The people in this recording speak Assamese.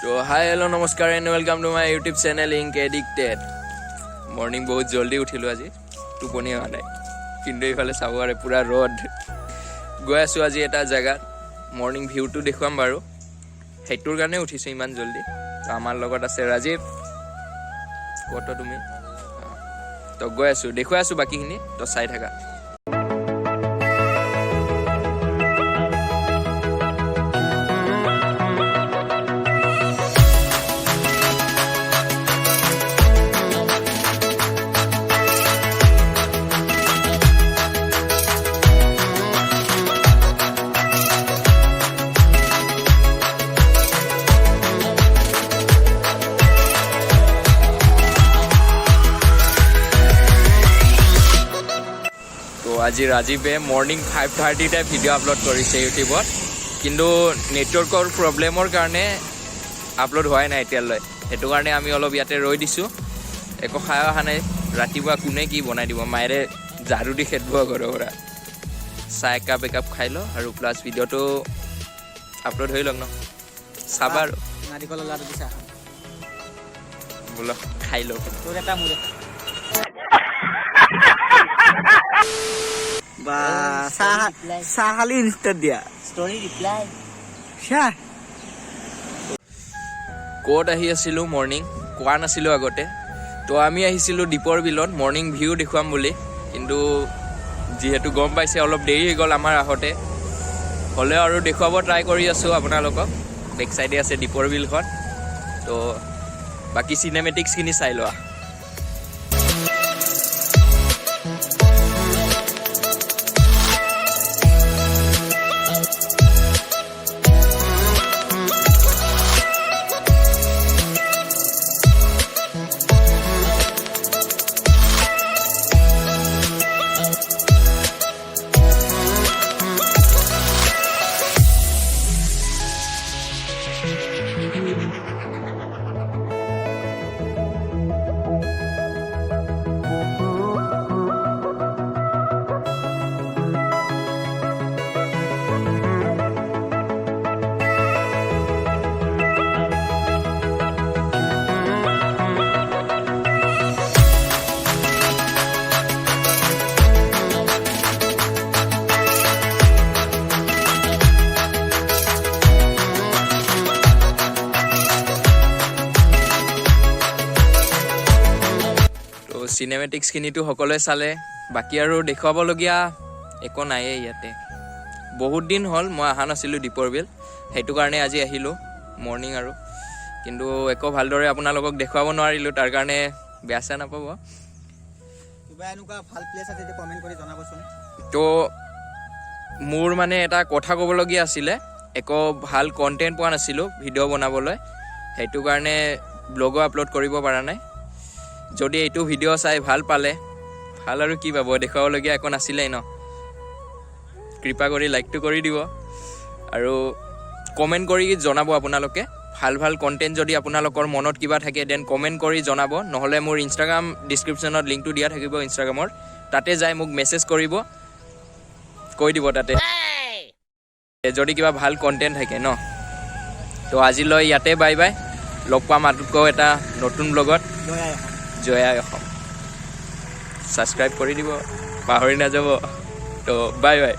तो हाय हेलो नमस्कार and welcome to my YouTube channel Inkaddicted। Morning बहुत जल्दी उठिलो आज टुपनी होৱা নাই কিন্তু ইফালে চাব আৰু পুৰা ৰ'দ গৈ আছো আজি এটা জায়গাত মৰ্নিং ভিউটো দেখুৱাম বাৰু হেইটোৰ কাৰণে উঠিছো ইমান জল্দি তো আমাৰ লগত আছে ৰাজীৱ কত তুমি তো গৈ আছো দেখুৱাই আছো বাকিখিনি তো চাই থাকা আজি ৰাজীৱে মৰ্নিং 5:30 তে ভিডিও আপলোড কৰিছে ইউটিউবত কিন্তু নেটৱৰ্কৰ প্ৰবলেমৰ কাৰণে আপলোড হোৱাই নাই এতিয়ালৈ হেতু কাৰণে আমি অলপ ইয়াতে ৰৈ দিছো একো খাই অহা নাই ৰাতিপুৱা কোনে কি বনাই দিব মায়েৰে ঝাৰু দি খেদব ঘৰৰা চাহ একাপ খাই লো আৰু প্লাস ভিডিওটো আপলোড হৈ লগ ন চাবা আৰু নাৰিকলৰ লাডু দিছা বল খাই লো তোৰ এটা মুৰে বা সাহালি ইনস্টা দিয়া স্টোৰি ৰিপ্লাই শ্যাহ কোড আহি আছিল মৰ্নিং কোৱা নাছিল আগতে তো আমি আহিছিল দীপৰ বিলত মৰ্নিং ভিউ দেখুৱাম বুলি কিন্তু যেহেতু গম পাইছে অলপ দেৰি হৈ গল আমাৰ আহতে হলে আৰু দেখুৱাব ট্ৰাই কৰি আছো আপোনালোকক বেক সাইডে আছে দীপৰ বিলখন তো বাকি সিনেমেটিক্স খিনি চাই লোৱা সিনেমেটিক্স খিনিটো সকলোৱে চালে বাকি আৰু দেখুৱাব লগিয়া একো নাই ইয়াতে বহুত দিন হল মই আহা নাছিলো দীপৰ বিল হেতু কাৰণে আজি আহিলো মৰ্নিং আৰু কিন্তু একো ভালদৰে আপোনালোকক দেখুৱাব নোৱাৰিলো তাৰ কাৰণে বেয়াছা নাপাব কিবা এনেকুৱা ভাল প্লেস আছে যে কমেন্ট কৰি জনাবচোন তো মোৰ মানে এটা কথা ক'ব লগিয়া আছিল একো ভাল কন্টেন্ট পোৱা নাছিলো ভিডিও বনাবলৈ হেতু কাৰণে ব্লগো আপলোড কৰিব পৰা নাই যদি এইটো ভিডিও চাই ভাল পালে ভাল আৰু কি পাব দেখাব লগিয়া একো নাছিলেই ন কৃপা কৰি লাইকটো কৰি দিব আৰু কমেন্ট কৰি জনাব আপোনালোকে ভাল ভাল কন্টেন্ট যদি আপোনালোকৰ মনত কিবা থাকে দেন কমেন্ট কৰি জনাব নহলে মোৰ ইনষ্টাগ্ৰাম ডেসক্ৰিপচনত লিংকটো দিয়া থাকিব ইনষ্টাগ্ৰামৰ তাতে যাই মোক মেসেজ কৰিব কৈ দিব তাতে যদি কিবা ভাল কন্টেন্ট থাকে ন তো আজিলৈ ইয়াতে বাই বাই লগ পাম আটুকো এটা নতুন ব্লগত জয়া অসম সাবস্ক্রাইব কৰি দিব পাহৰি নাযাব তো বাই বাই